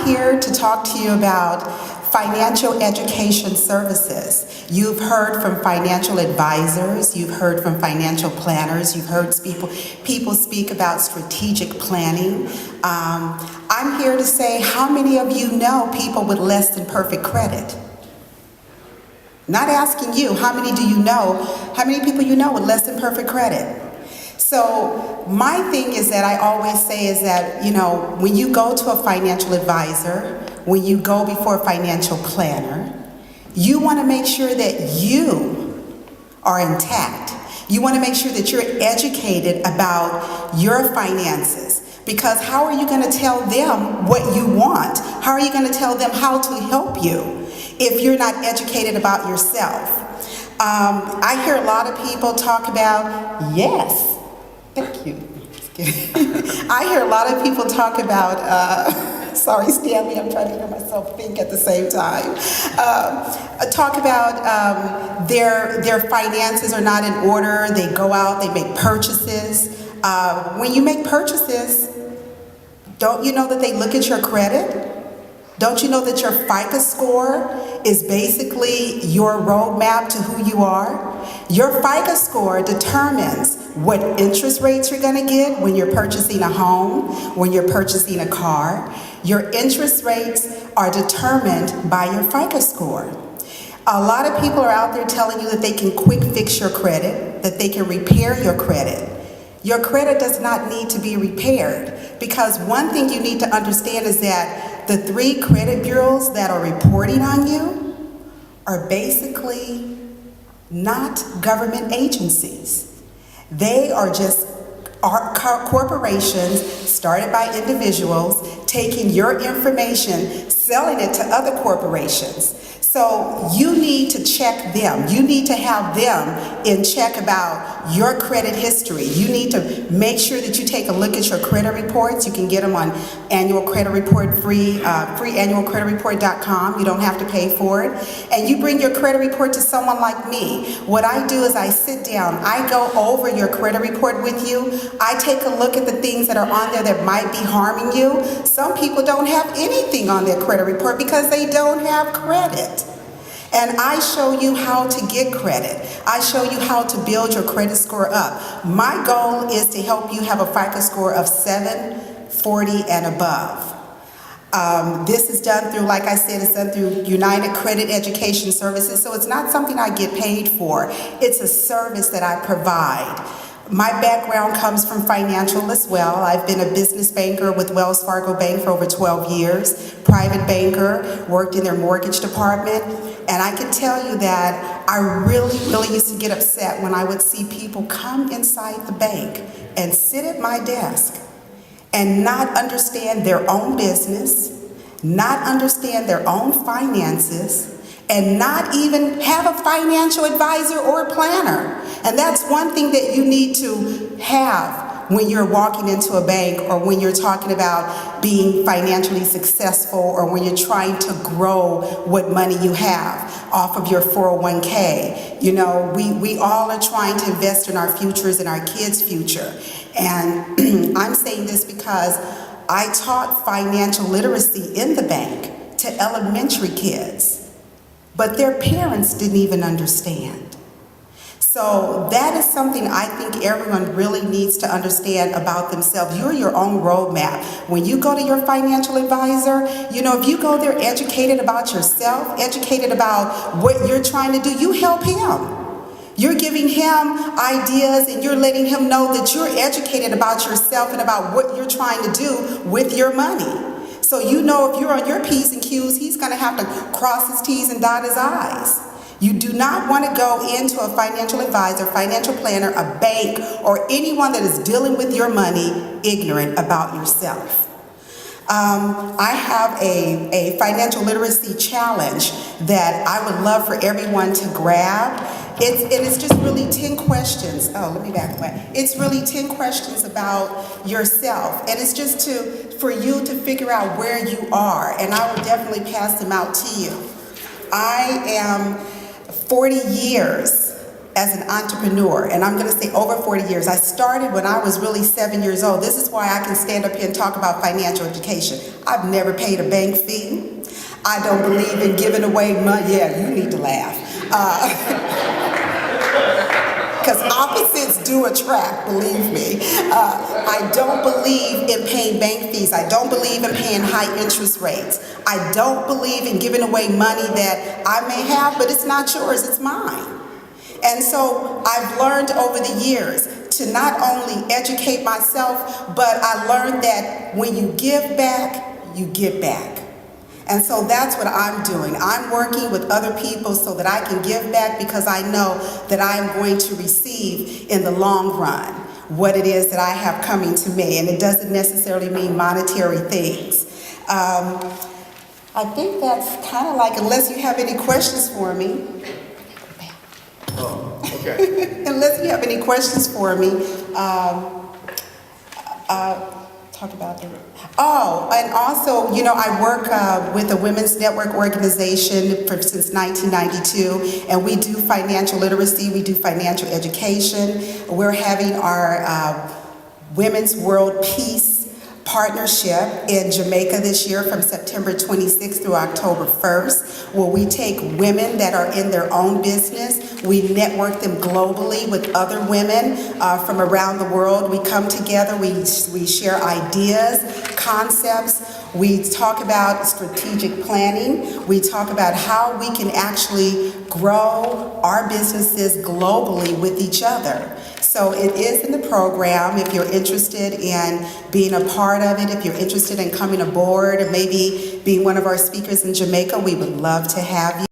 I'm here to talk to you about financial education services. You've heard from financial advisors, you've heard from financial planners, you've heard people speak about strategic planning. I'm here to say, how many of you know people with less than perfect credit? Not asking you, how many people you know with less than perfect credit? So my thing is that I always say is that, when you go to a financial advisor, when you go before a financial planner, you want to make sure that you are intact. You want to make sure that you're educated about your finances. Because how are you going to tell them what you want? How are you going to tell them how to help you if you're not educated about yourself? I hear a lot of people talk about, yes, thank you. I hear a lot of people talk about, sorry Stanley, I'm trying to hear myself think at the same time. Talk about their finances are not in order, they go out, they make purchases. When you make purchases, don't you know that they look at your credit? Don't you know that your FICO score is basically your roadmap to who you are? Your FICO score determines what interest rates you're going to get when you're purchasing a home, when you're purchasing a car. Your interest rates are determined by your FICO score. A lot of people are out there telling you that they can quick fix your credit, that they can repair your credit. Your credit does not need to be repaired, because one thing you need to understand is that the 3 credit bureaus that are reporting on you are basically not government agencies. They are just corporations started by individuals taking your information, selling it to other corporations. So you need to check them. You need to have them in check about your credit history. You need to make sure that you take a look at your credit reports. You can get them on annual credit report free annualcreditreport.com. You don't have to pay for it. And you bring your credit report to someone like me. What I do is I sit down, I go over your credit report with you. I take a look at the things that are on there that might be harming you. Some people don't have anything on their credit report because they don't have credit. And I show you how to get credit. I show you how to build your credit score up. My goal is to help you have a FICO score of 740 and above. This is done through, like I said, it's done through United Credit Education Services, so it's not something I get paid for. It's a service that I provide. My background comes from financial as well. I've been a business banker with Wells Fargo Bank for over 12 years, private banker, worked in their mortgage department, and I can tell you that I really used to get upset when I would see people come inside the bank and sit at my desk and not understand their own business, not understand their own finances, and not even have a financial advisor or a planner. And that's one thing that you need to have when you're walking into a bank, or when you're talking about being financially successful, or when you're trying to grow what money you have off of your 401k. We all are trying to invest in our futures and our kids' future. And I'm saying this because I taught financial literacy in the bank to elementary kids, but their parents didn't even understand. So that is something I think everyone really needs to understand about themselves. You're your own roadmap. When you go to your financial advisor, if you go there educated about yourself, educated about what you're trying to do, you help him. You're giving him ideas, and you're letting him know that you're educated about yourself and about what you're trying to do with your money. So if you're on your P's and Q's, he's going to have to cross his T's and dot his I's. You do not want to go into a financial advisor, financial planner, a bank, or anyone that is dealing with your money ignorant about yourself. I have a financial literacy challenge that I would love for everyone to grab. It's just really 10 questions. Oh, let me back away. It's really 10 questions about yourself, and it's just for you to figure out where you are, and I will definitely pass them out to you. I am 40 years as an entrepreneur, and I'm going to say over 40 years. I started when I was really 7 years old. This is why I can stand up here and talk about financial education. I've never paid a bank fee. I don't believe in giving away money. Yeah, you need to laugh. Because opposites do attract, believe me. I don't believe in paying bank fees. I don't believe in paying high interest rates. I don't believe in giving away money that I may have, but it's not yours, it's mine. And so I've learned over the years to not only educate myself, but I learned that when you give back, you get back. And so that's what I'm doing. I'm working with other people so that I can give back, because I know that I am going to receive in the long run what it is that I have coming to me. And it doesn't necessarily mean monetary things. I think that's kind of like, unless you have any questions for me. Oh, okay. Unless you have any questions for me. Talk about the... Oh, and also, you know, I work with a women's network organization since 1992, and we do financial literacy, we do financial education. We're having our Women's World Peace Partnership in Jamaica this year from September 26th through October 1st, where we take women that are in their own business, we network them globally with other women from around the world. We come together, we share ideas, concepts, we talk about strategic planning, we talk about how we can actually grow our businesses globally with each other. So it is in the program. If you're interested in being a part of it, if you're interested in coming aboard, or maybe being one of our speakers in Jamaica, we would love to have you.